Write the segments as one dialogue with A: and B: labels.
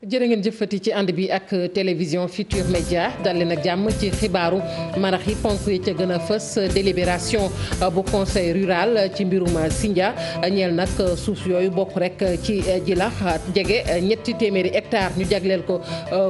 A: jërë ngeen jëfati ci ànd bi ak télévision Futur Média dal leen ak jàmm ci xibaaru marax yi ponk yi ca gën a fës délibération bu conseil rural ci mbirum Sindia ñeel nag suuf yooyu bokk rek ci Djilakh jege ñetti téeméeri hectares ñu jagleel ko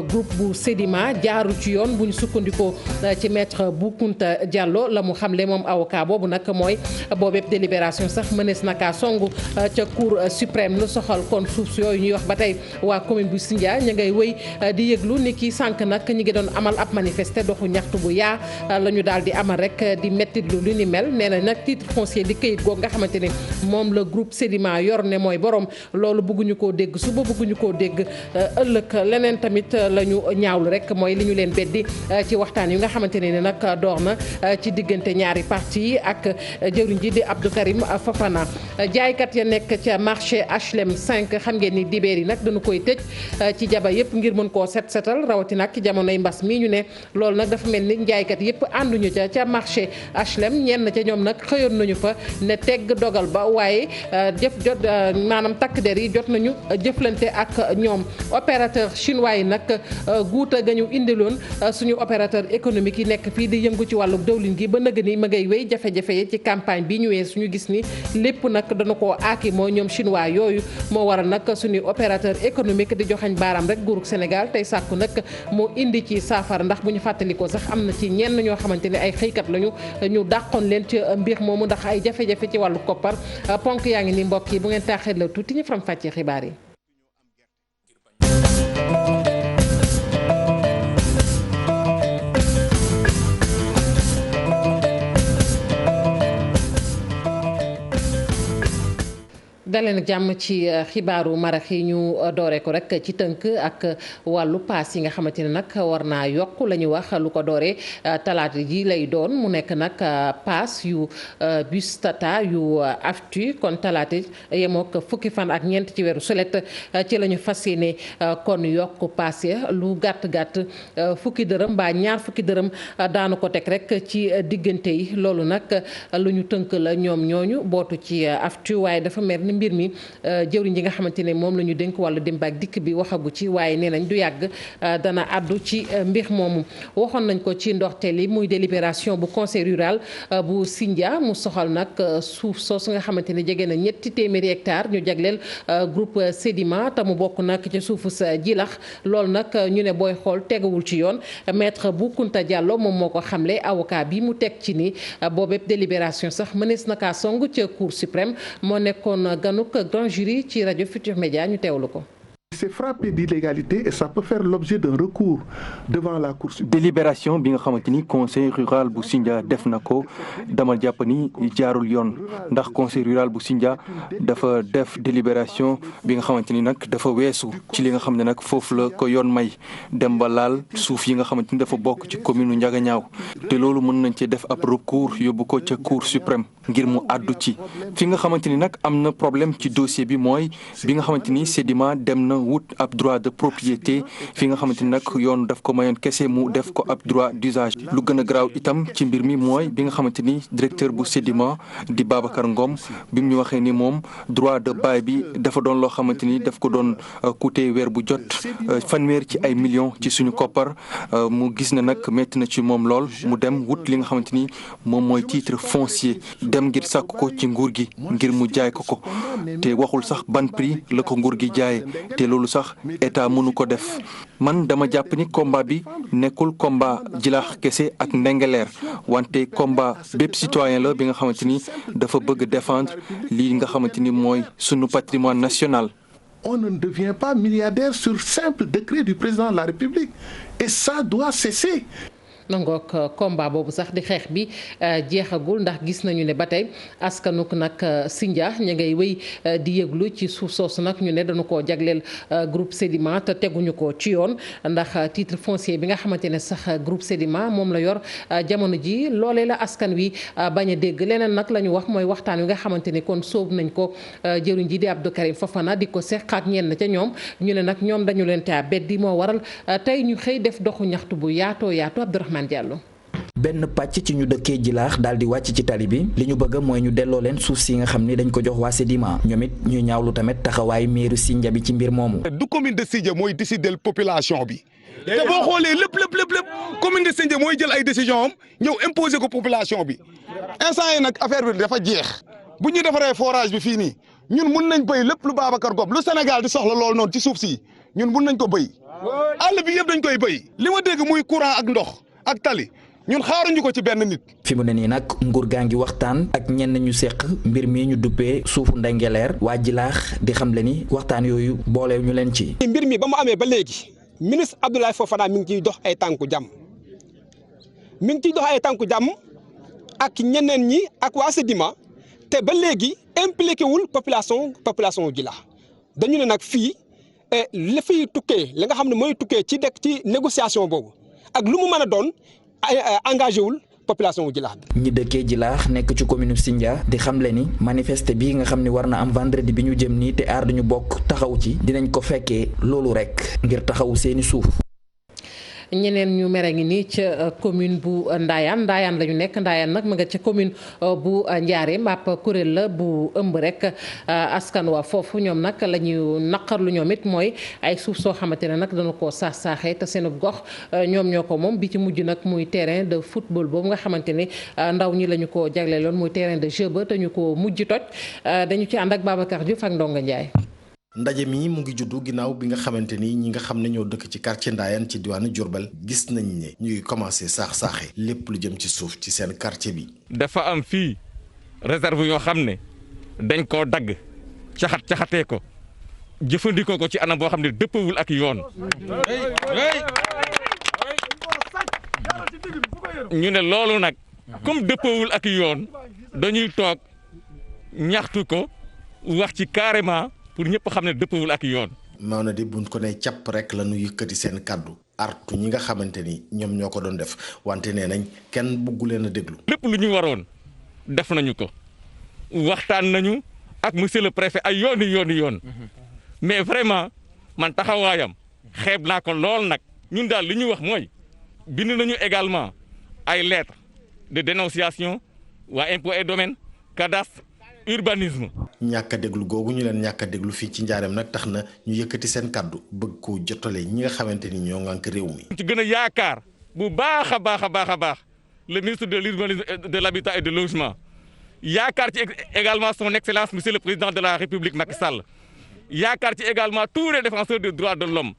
A: groupe bu Sedima jaaru ci yoon bu ñu sukkandikoo ci maître Boukounta Diallo la mu xamle moom avocat boobu nag mooy boobeeb délibération sax mënees na kaa songu ca cour suprême lu soxal kon suuf yooyu ñuy wax ba tey waa commune bu Sindia ña ngay wëy di yëglu ni ki sànq nag ñi ngi doon amal ab manifester doxu ñaxtu bu yaa la ñu daal di amal rek di mettitlu lu ni mel nee na nag titre foncier di këyit googu nga xamante ne moom la groupe Sedima yor ne mooy borom loolu bëgguñu koo dégg suba bëgguñu koo dégg ëllëg leneen tamit la ñu ñaawlu rek mooy li ñu leen beddi ci waxtaan yi nga xamante ne nag door na ci diggante ñaari parti yi ak jëwriñ ji di Abdou Karim Fofana jaaykat ya nekk ca marché HLM 5 xam ngeen ni dibéer yi nag dañu koy tëj ci jaba yëpp ngir mën koo setal rawatina ak ci jamonoy mbas mii ñu ne loolu nag dafa mel ni njaaykat yëpp ànduñu ca marché HLM ñenn ca ñoom nag xëyoon nañu fa ne tegg dogal ba waaye maanaam takk der yi jot nañu jëflante ak ñoom opérateur chinois yi nag guuta ga ñu indiloon suñu opérateur économique yi nekk fii di yëngu ci wàllu dëwlin gi ba nëg ni ma ngay wéy jafe-jafe yi ci campagne bi ñu wee suñu gis ni lépp nag dana koo aaki moo ñoom chinois yooyu moo waral nag suñu opérateur économique di joxañ baaraam rek nguurug Sénégal tey sàkku nag moo indi ci saafara ndax bu ñu fàttalikoo sax am na ci ñenn ñoo xamante ne ay xëykat lañu ñu dàqoon leen ci mbir moomu ndax ay jafe-jafe ci wàllu koppar ponk yaa ngi ni mbokk yi bu ngeen taaxee la tuuti ñu faram fàccee xibaar yi. daleen jàmm ci xibaaru marax yi ñu dooree ko rek ci tënk ak wàllu paas yi nga xamante ne nag war naa yokk la ñu wax lu ko dooree talaata ji lay doon mu nekk nag paas yu bus tata yu aftu kon talaata yemook fukki fan ak ñeent ci weeru sulet ci la ñu fas yéene kon yokk paas ya lu gàtt-gàtt fukki dërëm mbaa ñaar fukki dërëm daanu ko teg rek ci diggante yi loolu nag lu ñu tënk la ñoom ñooñu bootu ci aftu waaye dafa mel ni mbir mi jëwriñ ji nga xamante ne moom la ñu dénk wàllu dem ak dikk bi waxagu ci waaye nee nañ du yàgg dana addu ci mbir moomu waxoon nañ ko ci ndorteel yi muy délibération bu conseil rural bu Sindia mu soxal nag suuf soosu nga xamante ne jege na ñetti téeméeri hectares ñu jagleel groupe Sedima te mu bokk nag ci suufu sa Djilakh loolu nag ñu ne booy xool teguwul ci yoon maître Boukounta Diallo moom moo ko xamle avocat bi mu teg ci ni boobépp délibération sax mënees na kaa song ca cour suprême moo nekkoon ganuk grand jury ci rajo Futur Média ñu teewlu ko.
B: C'est frappé d'illégalité et ça peut faire l'objet d'un recours devant la Cour suprême.
C: Délibération bi nga xamante ni conseil rural bu Sindia def na ko dama jàpp ni jaarul yoon ndax conseil rural bu Sindia dafa def délibération bi nga xamante ni nag dafa weesu ci li nga xam ne nag foofu la ko yoon may dem ba laal suuf yi nga xamante ni dafa bokk ci commune Ndiaganiao te loolu mën nañ ci def ab recours yóbbu ko ca Cour suprême ngir mu àddu ci fi nga xamante ni nag am na problème ci dossier bi mooy bi nga xamante ni Sedima dem na wut ab droit de propriété fi nga xamante ni nag yoon daf ko mayoon kese mu def ko ab droit d'usage lu gën a garaaw itam ci mbir mi mooy bi nga xamante ni directeur bu Sedima di Babacar Ngom bi mu ñu waxee ni moom droit de bail bi dafa doon loo xamante ni daf ko doon coûter weer bu jot fanweer ci ay millions ci suñu koppar mu gis ne nag métti na ci moom lool mu dem wut li nga xamante ni moom mooy titre foncier dem ngir sàkk ko ci nguur gi ngir mu jaay ko ko te waxul sax ban prix la ko nguur gi jaayee te loolu sax état mënu ko def man dama jàpp ni combat bi nekkul combat Djilakh kese ak Ndingler wante combat bépp citoyen la bi nga xamante ni dafa bëgg défendre lii nga xamante ni mooy sunu patrimoine national.
B: On ne devient pas milliardaire sur simple décret du président de la République et ça doit cesser.
A: nangook combat boobu sax di xeex bi jeexagul ndax gis nañu ne ba tey askanuk nag Sindia ña ngay wéy di yëglu ci suuf soosu nag ñu ne dañu koo jagleel groupe Sedima te teguñu ko ci yoon ndax titre foncier bi nga xamante ne sax groupe Sedima moom la yor jamono ji loolee la askan wi bañ a dégg leneen nag la ñu wax mooy waxtaan wi nga xamante ne kon sóob nañ ko jëriñ ji di Abdou Karim Fofana di ko seq ak ñenn ca ñoom ñu ne nag ñoom dañu leen taa beddi moo waral tey ñu xëy def doxu ñaxtu bu yaatoo yaatu Abdourahmane Diallo.
D: benn pàcc ci ñu dëkkee Jilaax daal di wàcc ci tali bi li ñu bëgg mooy ñu delloo leen suuf si nga xam ni dañ ko jox waa Sedima ñoom it ñuy ñaawlu tamit taxawaay mairie Sindia bi ci mbir moomu.
E: du commune de Sindia mooy décider population bi te boo xoolee lépp commune de Sindia mooy jël ay décision am ñëw imposer ko population bi instant yi nag affaire bi dafa jeex bu ñu defaree forage bi fii nii ñun mun nañ béy lépp lu Babacar Ngom lu Sénégal di soxla lool noonu ci suuf si ñun mun nañ ko béy àll bi yëpp dañ koy béy li ma dégg muy courant ak ndox ak tali ñun xaaruñu ko ci benn nit.
D: fi mu ne nii nag nguur gaa ngi waxtaan ak ñenn ñu seq mbir mi ñu duppee suufu Ndengeleer waa Jilaax di xamle ni waxtaan yooyu boole ñu leen ci.
F: mbir mi ba mu amee ba léegi ministre Abdoulaye Fofana mi ngi ciy dox ay tànku jàmm ak ñeneen ñi ak waa Sedima te ba léegi impliqué wul population wu Jilaax dañu ne nag fii li fiy tukkee li nga xam ne mooy tukkee ci négociation boobu ak lu mu mën a doon engagé wul population wu Jilaax bi.
D: ñi dëkkee Jilaax nekk ci commune Sindia di xamle ni manifeste bii nga xam ne war na am vendredi bi ñu jëm nii te aar duñu bokk taxaw ci dinañ ko fekkee loolu rek ngir taxawu seeni suuf.
A: ñeneen ñu mere ngi nii ca commune bu Ndayane la ñu nekk Ndayane nag ma nga ca commune bu Ndiarème ab kuréel la bu ëmb rek askan wa foofu ñoom nag la ñu naqarlu ñoom it mooy ay suuf soo xamante ne nag dana ko saaxee te seen gox ñoom ñoo ko moom bi ci mujj nag muy terrain de football boobu nga xamante ni ndaw ñi la ñu ko jagleeloon muy terrain de jeu ba te ñu ko mujj toj dañu ci ànd ak Babacar Diouf ak Ndonga Ndiaye.
G: ndaje mi mu ngi juddu ginnaaw bi nga xamante ni ñi nga xam ne ñoo dëkk ci quartier Ndayane ci diwaanu Diourbel gis nañ ne ñuy commencé saaxe lépp lu jëm ci suuf ci seen quartier bi.
H: dafa am fii réserve yoo xam ne dañ koo dagg caxatee ko jëfandikoo ko ci anam boo xam ne dëppawul ak yoon. ñu ne loolu nag comme dëppawul ak yoon dañuy toog ñaxtu ko wax ci carrément. pour ñëpp xam ne dëppawul ak yoon.
G: maanaam di buñ ko ne càpp rek la ñu yëkkati seen kàddu artu ñi nga xamante ni ñoom ñoo ko doon def wante nee nañ kenn bëggu leen a déglu.
H: lépp lu ñu waroon def nañu ko waxtaan nañu ak monsieur le préfet ay yoon mais vraiment man taxawaayam xeeb naa ko lool nag ñun daal li ñu wax mooy bind nañu également ay lettres de dénonciation waa impôt et domaine cadastre. urbanisme.
G: ñàkk a déglu googu ñu leen ñàkk a déglu fii ci Njaareem nag tax na ñu yëkkati seen kàddu bëgg koo jotale ñi nga xamante ni ñoo ngànk réew mi.
H: ci gën a yaakaar bu baax a baax le ministre de l'urbanisme de l'habitat et de logement yaakaar ci également son excellence monsieur le président de la république Macky Sall yaakaar ci également tous les défenseurs des droits de l'homme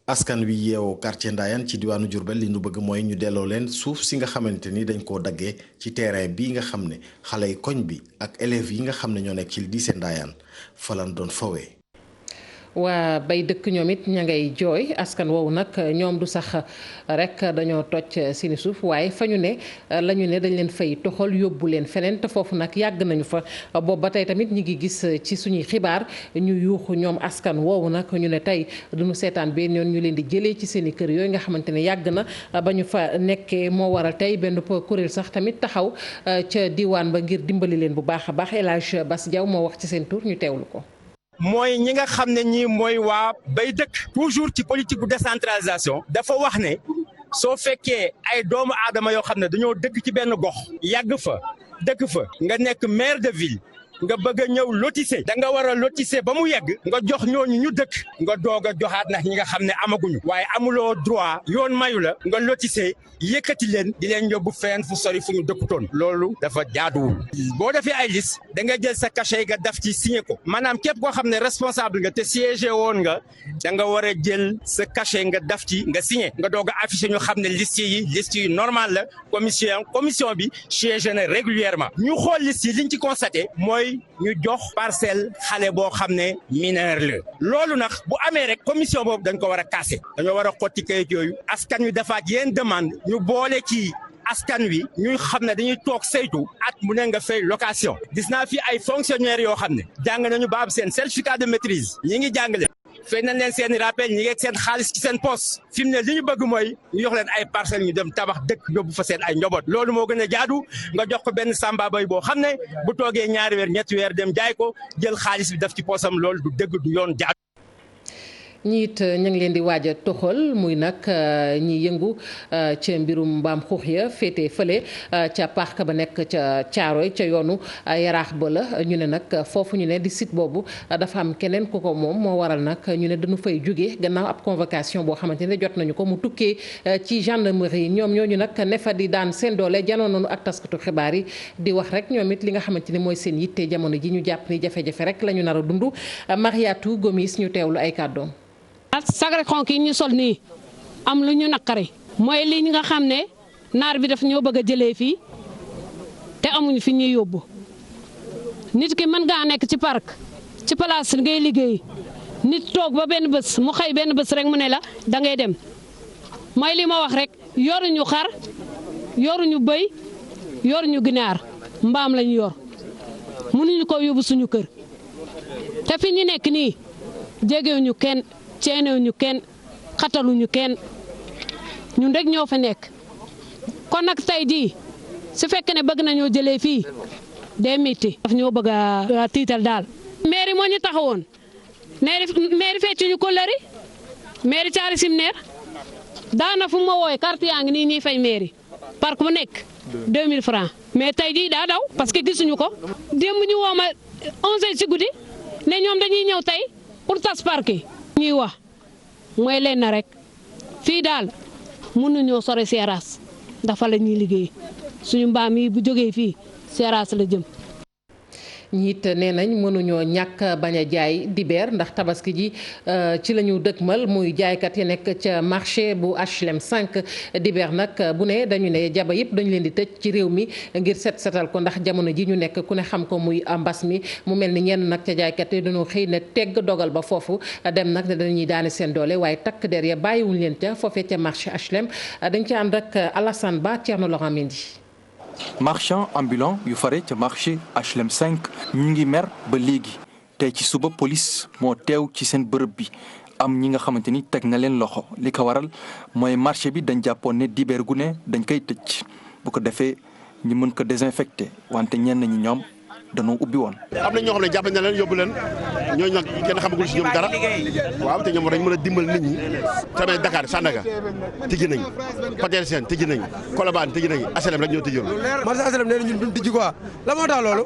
G: askan wi yeewoo quartier Ndayane ci diwaanu Diourbel li ñu bëgg mooy ñu delloo leen suuf si nga xamante ni dañ koo daggee ci terrain bii nga xam ne xale yi koñ bi ak élèves yi nga xam ne ñoo nekk ci lycée Ndayane fa lañ doon fawee.
A: waa bay dëkk ñoom it ña ngay jooy askan woowu nag ñoom du sax rek dañoo toj seeni suuf waaye fa ñu ne la ñu ne dañ leen fay toxal yóbbu leen feneen te foofu nag yàgg nañu fa boobu ba tey tamit ñi ngi gis ci suñuy xibaar ñu yuuxu ñoom askan woowu nag ñu ne tey duñu seetaan benn yoon ñu leen di jëlee ci seeni kër yooyu nga xamante ne yàgg na ba ñu fa nekkee moo waral tey benn kuréel sax tamit taxaw ca diwaan ba ngir dimbali leen bu baax a baax El Hadj Bass Diaw moo wax ci seen tur ñu teewlu ko.
I: mooy ñi nga xam ne ñii mooy waa bay dëkk toujours ci politique bu décentralisation dafa wax ne soo fekkee ay doomu aadama yoo xam ne dañoo dëkk ci benn gox yàgg fa dëkk fa nga nekk maire de ville nga bëgg a ñëw lotissé da nga war a lotissé ba mu yegg nga jox ñooñu ñu dëkk nga doog a joxaat nag ñi nga xam ne amaguñu waaye amuloo droit yoon mayu la nga lotissé yëkkati leen di leen yóbbu fenn fu sori fu ñu dëkkutoon loolu dafa jaaduwul boo defee ay liste da nga jël sa cachet nga daf ci signé ko maanaam képp koo xam ne responsable nga te siégé woon nga da nga war a jël sa cachet nga daf ci nga signé nga doog a affiché ñu xam ne liste yi normal la commission bi siégé na régulièrement ñu xool liste yi liñ ci constaté mooy ñu jox parcelle xale boo xam ne mineur la loolu nag bu amee rek commission boobu dañ ko war a casser dañoo war a xotti kayit yooyu askan wi defaat yenn demande ñu boole ci askan wi ñuy xam ne dañuy toog saytu at mu ne nga fay location gis naa fi ay fonctionnaires yoo xam ne jàng nañu ba am seen certificat de maîtrise ñi ngi jàngale fay nañ leen seen rappel ñi ngeeg seen xaalis ci seen poste fi mu ne li ñu bëgg mooy ñu jox leen ay parcelles ñu dem tabax dëkk yóbbu fa seen ay njaboot loolu moo gën a jaadu nga jox ko benn samba bay boo xam ne bu toogee ñaari weer ñetti weer dem jaay ko jël xaalis bi def ci poosam loolu du dëgg du yoon jaadu.
A: ñi it ñu ngi leen di waaj a toxal muy nag ñi yëngu ca mbirum mbaam xuux ya féete fële ca parc ba nekk ca Caaroy ca yoonu Yaraax ba la ñu ne nag foofu ñu ne di site boobu dafa am keneen ku ko moom moo waral nag ñu ne dañu fay jóge gannaaw ab convocation boo xamante ne jot nañu ko mu tukkee ci gendarmerie ñoom ñooñu nag ne fa di daan seen doole janoon nañu ak taskatu xibaar yi di wax rek ñoom it li nga xamante ne mooy seen yitte jamono ji ñu jàpp ni jafe-jafe rek la ñu nar a dund Mariatou Gomis ñu teewlu ay kàddoom.
J: sagre xonk yi ñu sol nii am lu ñu naqari mooy li nga xam ne naar bi daf ñoo bëgg a jëlee fii te amuñu fi ñuy yóbbu nit ki mën ngaa nekk ci parc ci place ngay liggéey nit toog ba benn bés mu xëy benn bés rek mu ne la da ngay dem mooy li ma wax rek yoruñu xar yoruñu bëy yoruñu ginaar mbaam lañu yor mënuñu ko yóbbu suñu kër te fi ñu nekk nii jegewuñu kenn ceenewuñu kenn xataluñu kenn ñun rek ñoo fa nekk kon nag tey jii su fekkee ne bëgg nañoo jëlee fii day métti daf ñoo bëgg a tiital daal. mairie moo ñu taxawoon mairie fecc ñu kóllëre mairie caari simneer daana fu ma wooye carte yaa ngi nii ñuy fay mairie parc bu nekk 2000 francs mais tey jii daa daw parce que gisuñu ko démb ñu woo ma 11h ci guddi ne ñoom dañuy ñëw tey pour tas parc yi ñuy wax mooy leen na rek fii daal mënuñoo sore Seras dafa la ñuy liggéey suñu mbaam yi bu jógee fii Seras la jëm.
A: ñiit nee nañ mënuñoo ñàkk bañ a jaay dibeer ndax tabaski ji ci la ñu dëkkmal muy jaaykat yi nekk ca marché bu HLM 5 dibeer nag bu ne dañu ne jaba yëpp dañu leen di tëj ci réew mi ngir setal ko ndax jamono ji ñu nekk ku ne xam ko muy mbas mi mu mel ni ñenn nag ca jaaykat yi dañoo xëy ne tegg dogal ba foofu dem nag ne dañuy daane seen doole waaye takk der ya bàyyiwuñ leen ca foofee ca marché HLM dañ ci ànd ak Alassane Ba Thierno Laurent Mendy.
C: marchand ambulant yu fare ca marché HLM 5 ñu ngi mer ba léegi tey ci suba police moo teew ci seen bërëb bi am ñi nga xamante ni teg na leen loxo li ko waral mooy marché bi dañ jàppoon ne dibeer gu ne dañ koy tëj bu ko defee ñu mën ko désinfecté wante ñenn ñi ñoom dañoo ubbi woon.
K: am na ñoo xam ne jàpp na leen yóbbu leen ñooñu nag kenn xamagul si ñoom dara waaw te ñoom dañ mën a dimbal nit ñi tamit Dakar Sandaga tijji nañ Petersen tijji nañ Colobane tijji nañ HLM rek ñoo tijjoon.
L: marché HLM nee na ñun duñ tijji quoi la moo tax loolu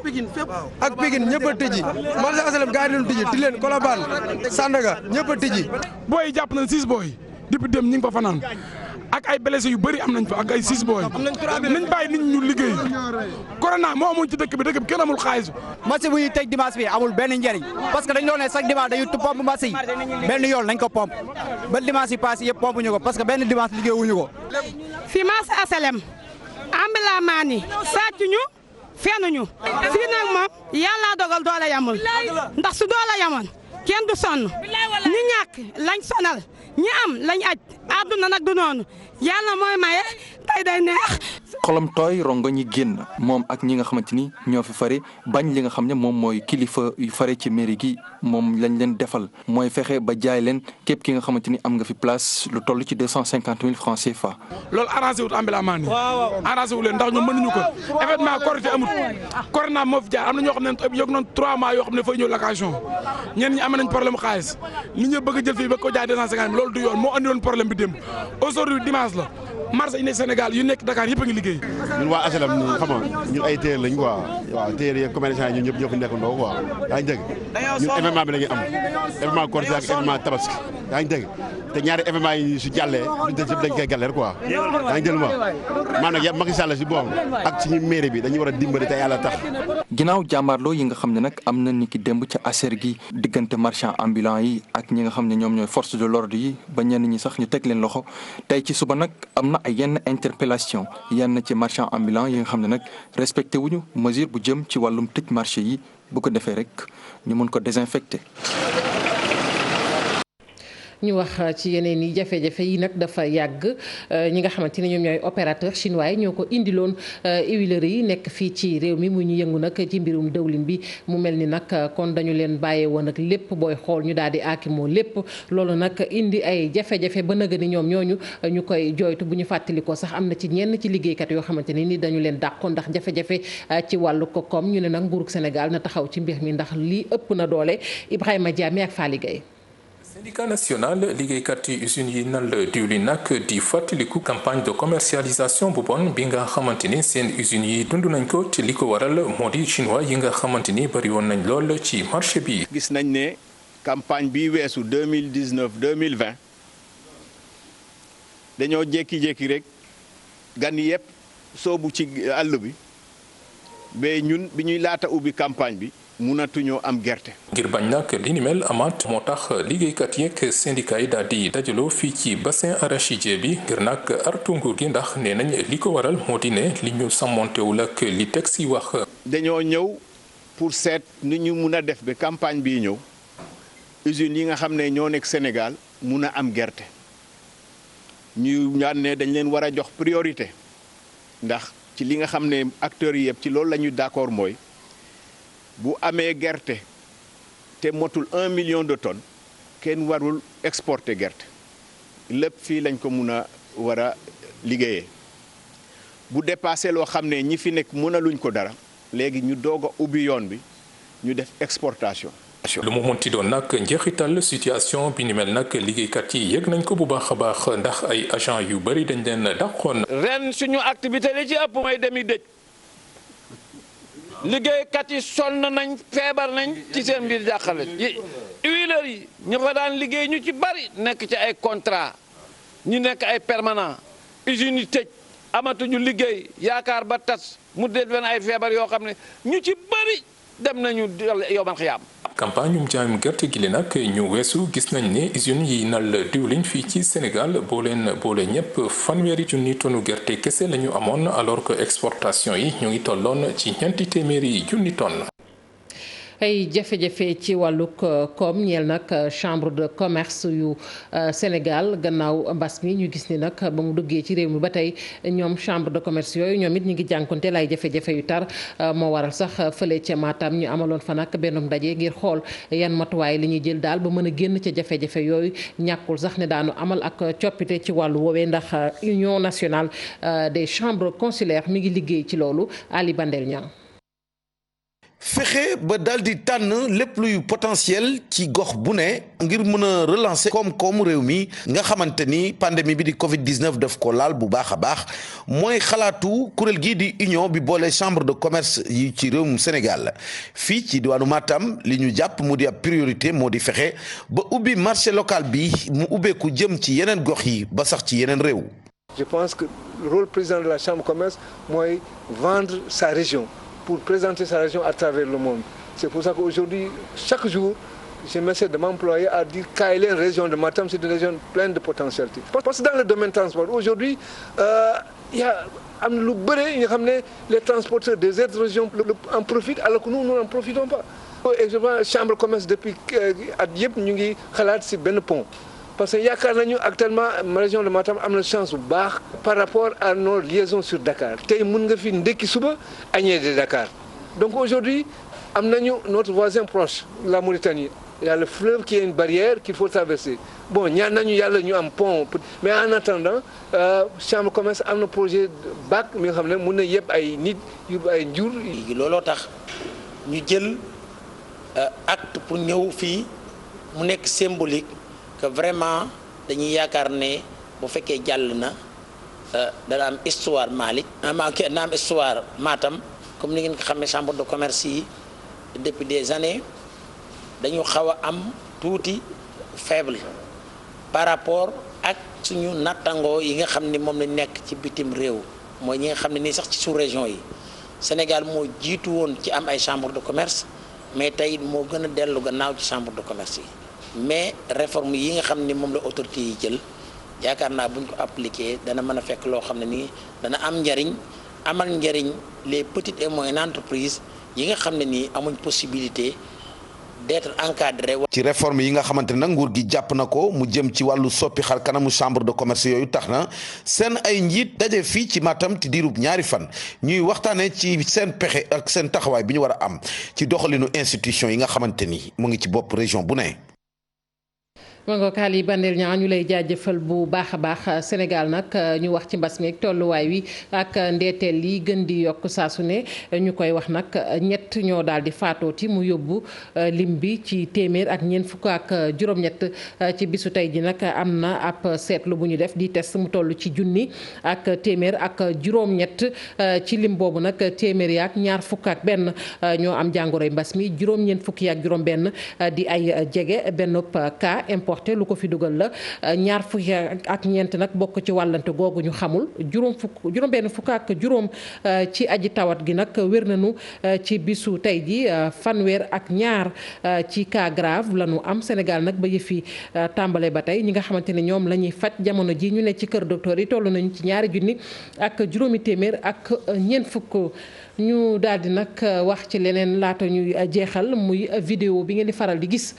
L: ak Pikine ñëpp a tijji marché HLM gars yi dañu tijji ti leen Colobane Sandaga ñëpp a tijji.
M: booy jàpp nañ 6 booy depuis dem ñi ngi fa fanaan ak ay blessé yu bëri am nañ fa ak ay 6 booy nañ bàyyi nit ñu liggéey corona moo amoon ci dëkk bi kenn amul xaalis.
N: marché bu ñuy tëj dimanche bi amul benn njëriñ parce que dañ doon ne chaque dimanche dañuy pompe marché yi benn yoon nañ ko pompe ba dimanche yi passé yëpp pompe ñu ko parce que benn dimanche liggéey wuñu ko.
O: fi marché HLM ambulant maan yi sàcc ñu fenuñu fii nag moom yàlla dogal doole yamul ndax su doole yamoon kenn du sonn ñi ñàkk lañ sonal ñi am lañ aj àdduna nag du noonu yàlla mooy maye tey day neex.
C: xolam tooy rongo ñi génn moom ak ñi nga xamante ni ñoo fi fare bañ li nga xam ne moom mooy kilifa yu fare ci mairie gi moom lañ leen defal mooy fexe ba jaay leen képp ki nga xamante ni am nga fi place lu toll ci 250 000 francs CFA.
M: loolu arrangé wut ambulant yi arrangé wu leen ndax ñu mënuñu ko événement Korité amut corona moo fi jaar am na ñoo xam ne yokk nañ 3 mois yoo xam ne fay ñëw location ñenn ñi am nañ problème xaalis li ñu bëgg a jël fii ba ko jaay 250 000 loolu du yoon moo andi woon problème bi démb aujourd'hui dimanche la marché yi nekk Sénégal yu nekk Dakar yëpp a ngi liggéey.
K: ñun waa HLM nii xam nga ñun ay téer lañ quoi waaw téer yi commerçant yi ñun ñëpp ñoo fi nekk ndoo quoi yaa ngi dégg ñun événement bi la ñuy am événement Korité ak événement Tabaski yaa ngi dégg te ñaari événement yi su jàllee duñ des yëpp dañ koy galère quoi yaa ngi jël ma maanaam yàpp Macky Sall si boppam ak suñu mairie bi dañuy war a dimbali te yàlla tax.
C: ginnaaw jàmbaarloo yi nga xam ne nag am na ni ki démb ca aser gi diggante marchand ambulant yi ak ñi nga xam ne ñoom ñooy force de l'ordre yi ba ñenn ñi sax ñu teg leen loxo tey ci suba nag am na ay yenn interpellation yenn ci marchand ambulant yi nga xam ne nag respecté wuñu mesure bu jëm ci wàllum tëj marché yi bu ko defee rek ñu mën ko désinfecté.
A: ñu wax ci yeneen yi jafe-jafe yi nag dafa yàgg ñi nga xamante ne ñoom ñooy opérateur chinois yi ñoo ko indiloon huileries yi nekk fii ci réew mi mu ñu yëngu nag ci mbirum dëwlin bi mu mel ni nag kon dañu leen bàyyee woon ak lépp booy xool ñu daal di aakimoo lépp loolu nag indi ay jafe-jafe ba nëgë ni ñoom ñooñu ñu koy jooytu bu ñu fàttalikoo sax am na ci ñenn ci liggéeykat yoo xamante ne ni dañu leen dàqoon ndax jafe-jafe ci wàllu ko koom ñu ne nag nguurug Sénégal na taxaw ci mbir mi ndax lii ëpp na doole Ibrahima Diame ak Faly Gueye
P: syndicat national liggéeykat yi usines yi nal diwlin nag di fàttaliku campagne de commercialisation bu bon bi nga xamante ni seen usines yi dund nañ ko te li ko waral moo di chinois yi nga xamante ni bari woon nañ lool ci marché bi.
Q: gis nañ ne campagne bi weesu 2019-2020 dañoo jékki-jékki rek gan yëpp soobu ci àll bi ba ñun bi ñuy laata ubbi campagne bi munatuñoo am gerte.
P: ngir bañ nag li ni mel amaat moo tax liggéeykat yeeg syndicat yi daal di dajaloo fii ci bassin arachidier bi ngir nag artu nguur gi ndax nee nañ li ko waral moo di ne li ñu sàmmontewul ak li teg si wax.
Q: dañoo ñëw pour seet ni ñu mun a def ba campagne bii ñëw usines yi nga xam ne ñoo nekk Sénégal mun a am gerte ñu ñaan ne dañ leen war a jox priorité ndax ci li nga xam ne acteurs yi yëpp ci loolu la ñu d'accord mooy. bu amee gerte te motul 1 million de tonnes kenn warul exporter gerte lépp fii lañ ko mun a war a liggéeyee bu dépassé loo xam ne ñi fi nekk mënaluñ ko dara léegi ñu doog a ubbi yoon bi ñu def exportation.
P: lu mu mënti doon nag njeexital situation bi ni mel nag liggéeykat yi yëg nañ ko bu baax a baax ndax ay agent yu bari dañ leen dàqoon.
R: ren suñu activité li ci ëpp mooy demi dëj. liggéeykat yi sonn nañ feebar nañ ci seen mbir jàqale huileurs yi ñu fa daan liggéey ñu ci bari nekk ci ay contrat ñu nekk ay permanent usines yi tëj amatuñu liggéey yaakaar ba tas mu dee leen ay feebar yoo xam ne ñu ci bari dem nañu yomal xiyaam.
P: campagne um jaayum gerte gi li nag ñu weesu gis nañ ne usines yi nal diwlin fii ci Sénégal boole ñëpp fanweeri junni tonu gerte kese la ñu amoon alors que exportation yi ñu ngi tolloon ci 200 junni tonnes.
A: ay jafe-jafe ci wàllug koom ñeel nag chambre de commerce yu Sénégal gannaaw mbas mi ñu gis ni nag ba mu duggee ci réew mi ba tey ñoom chambre de commerce yooyu ñoom it ñu ngi jànkonteel ay jafe-jafe yu tar moo waral sax fële ca Matam ñu amaloon fa nag benn ndaje ngir xool yan matuwaay li ñuy jël daal ba mën a génn ca jafe-jafe yooyu ñàkkul sax ne daanu amal ak coppite ci wàllu woowee ndax Union nationale des chambres consulaires mi ngi liggéey ci loolu Ali Bandel Niang.
S: fexe ba daal di tànn lépp luy potentiel ci gox bu ne ngir mën a relancer koom-koomu réew mi nga xamante ni pandémie bi di Covid 19 daf ko laal bu baax a baax mooy xalaatu kuréel gii di union bi boole chambre de commerce yi ci réewum Sénégal fii ci diwaanu Matam li ñu jàpp mu di ab priorité moo di fexe ba ubbi marché local bi mu ubbeeku jëm ci yeneen gox yi ba sax ci yeneen réew.
T: Je pense que le rôle président de la chambre de commerce mooy vendre sa région. Pour présenter sa région à travers le monde. C'est pour ça qu'aujourd'hui, chaque jour, je m'essaie de m'employer à dire qu'elle est une région de Matam, c'est une région pleine de potentialités. Parce que dans le domaine transport, aujourd'hui, il y a les transporteurs des autres régions en profitent alors que nous n'en profitons pas. Et je vois la chambre de commerce depuis at yëpp ñu ngi xalaat ci benn pont. Parce que yaakaar nañu actuellement ma région de Matam am na chance bu baax par rapport à nos liaisons sur Dakar tey mën nga fi ndekki suba añee de Dakar donc aujourd'hui am nañu notre voisin proche la Mauritanie il y a le fleuve qui est une barrière qu'il faut traverser bon ñaan nañu yàlla ñu am pont mais en attendant chambre de commerce am na projet bac mi nga xam ne mën na yëpp ay nit yu ay njur.
U: looloo tax ñu jël acte pour ñëw fii mu nekk symbolique. que vraiment dañuy yaakaar ne bu fekkee jàll na dana am histoire Malick na am histoire Matam comme ni ngeen ko xamee chambre de commerce yi depuis des années dañu xaw a am tuuti faible par rapport ak suñu nattangoo yi nga xam ni moom lañ nekk ci bitim réew mooy ñi nga xam ne nii sax ci sous-région yi Sénégal moo jiitu woon ci am ay chambre de commerce mais tey moo gën a dellu gannaaw ci chambre de commerce yi mais réforme yi nga xam ni moom la autorité yi jël yaakaar naa buñ ko appliqué dana mën a fekk loo xam ne nii dana am njariñ amal njariñ les petites et moyennes entreprises yi nga xam ne nii amuñ possibilité d'être encadré.
S: ci réforme yi nga xamante ne nag nguur gi jàpp na ko mu jëm ci wàllu soppi xar kanamu chambre de commerce yooyu tax na seen ay njiit daje fii ci Matam ci diirub ñaari fan ñuy waxtaanee ci seen pexe ak seen taxawaay bi ñu war a am ci doxalinu institution yi nga xamante ni mu ngi ci bopp région bu ne.
A: Mango Kali Bandel ñaa ñu lay jaajëfal bu baax a baax. Sénégal nag ñu wax ci mbas mi ak tolluwaay wi ak ndeeteel yi gën di yokk saa su ne ñu koy wax nag ñett ñoo daal di faatooti mu yóbbu lim bi ci téeméer ak ñeent fukk ak juróom-ñett ci bisu tey ji nag am na ab seetlu bu ñu def di test mu toll ci junni ak téeméer ak juróom-ñett ci lim boobu nag téeméer yi ak ñaar fukk ak benn ñoo am jàngoroy mbas mi juróom-ñeent fukki ak juróom-benn di ay jege benn cas lu ko fi dugal la ñaar fukki ak ñeent nag bokk ci wàllante googu ñu xamul juróom benn fukk ak juróom ci aji tawat gi nag wér nañu ci bisu tey ji fanweer ak ñaar ci cas grave la ñu am Sénégal nag ba yëfi tàmbale ba tey ñi nga xamante ne ñoom la ñuy faj jamono ji ñu ne ci kër docteur yi toll nañu ci ñaari junni ak juróomi téeméer ak ñeent fukk. ñu daal di nag wax ci leneen laata ñuy jeexal muy vidéo bi ngeen di faral di gis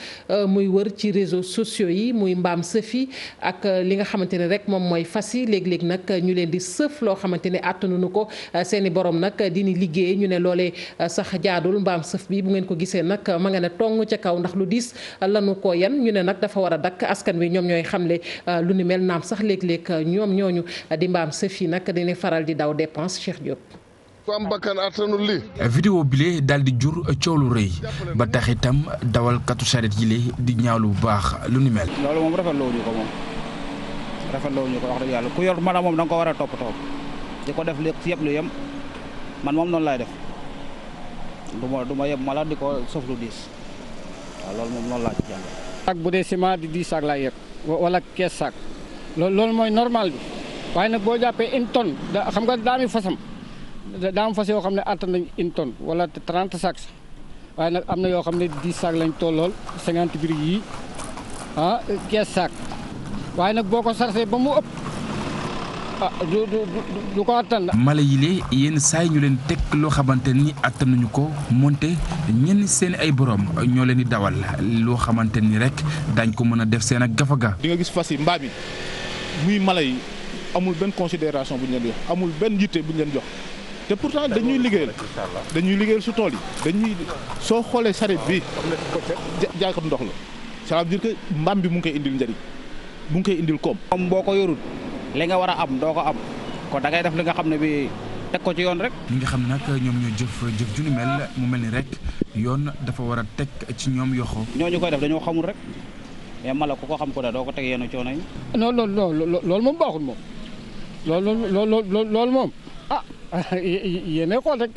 A: muy wër ci réseaux sociaux yi muy mbaam sëf yi ak li nga xamante ne rek moom mooy fas yi léeg-léeg nag ñu leen di sëf loo xamante ne àttanuñu ko seeni borom nag dini liggéey ñu ne loolee sax jaadul mbaam sëf bi bu ngeen ko gisee nag ma nga ne tong ca kaw ndax lu diis lanu ko yan ñu ne nag dafa war a dakk askan wi ñoom ñooy xamle lu ni mel naam sax léeg-léeg ñoom ñooñu di mbaam sëf yi nag dañuy faral di daw dépense Cheikh Diop.
B: ku am bakkan attanul li
V: vidéo bile daal di jur coow lu rëy ba tax itam dawalkatu saret yi le di ñaawlu bu baax lu ni mel.
N: loolu moom rafetlu wuñu ko moom rafetlu wuñu ko wax dëgg yàlla ku yor mala moom da nga ko war a toppatoo di ko def lépp yëpp lu yem man moom noonu laay def du ma yeb mala di ko sof lu diis waaw loolu moom noonu laa ci jàng.
W: ak bu dee ciment di 10 sac laay yeb wala 15 sac loolu mooy normal bi waaye nag boo jàppee une tonne xam nga daa mi fasam. daa am fas yoo xam ne attan nañ une tonne wala 30 sacs waaye nag am na yoo xam ne 10 sacs lañ tollool 50 birig yi 15 sacs waaye nag boo ko sarse ba mu ëpp du ko attan.
V: mala yi lee yenn saa yi ñu leen teg loo xamante ni attanuñu ko monte ñenn seen ay borom ñoo leen di dawal loo xamante ni rek dañ ko mën a def seen ak gafaga.
X: di nga gis fas yi mbaam yi muy mala yi amul benn considération bu ñu leen jox amul benn yitte bu ñu leen jox. te pourtant dañuy liggéeyal su tool yi dañuy soo xoolee saret bi jaaykat ndox la ça veut dire que mbaam bi mu ngi koy indil njëriñ mu ngi koy indil koom.
N: moom boo ko yorul li nga war a am doo ko am kon da ngay def li nga xam ne bi teg ko ci yoon rek.
V: ñi nga xam nag ñoom ñoo jëf ju ni mel mu mel ni rek yoon dafa war a teg ci ñoom yoxo
N: ñooñu koy def dañoo xamul rek mais mala ku ko xam ko da doo ko teg yenn coono yi.
W: non loolu moom baaxul moom loolu moom yéene xool rek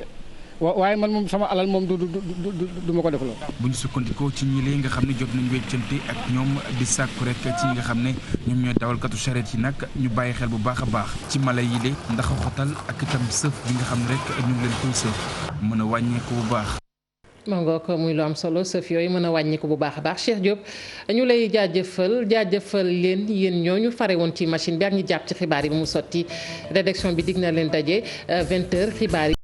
W: waaye man moom sama alal moom du ma ko def loolu.
V: bu ñu sukkandikoo ci ñi nga xam ne jot nañu weccante ak ñoom di sàkku rek ci ñi nga xam ne ñoom ñooy dawalkatu charrette yi nag ñu bàyyi xel bu baax a baax ci mala yi le ndax xotal ak itam sëf bi nga xam ne rek ñu ngi leen koy sëf mën a wàññeeku bu baax.
A: mangook muy lu am solo sëf yooyu mën a wàññi ko bu baax a baax Cheikh Diop ñu lay jaajëfal leen yéen ñooñu fare woon ci machine bi ak ñi jàpp ci xibaar yi ba mu sotti rédaction bi dig na leen daje 20h xibaar yi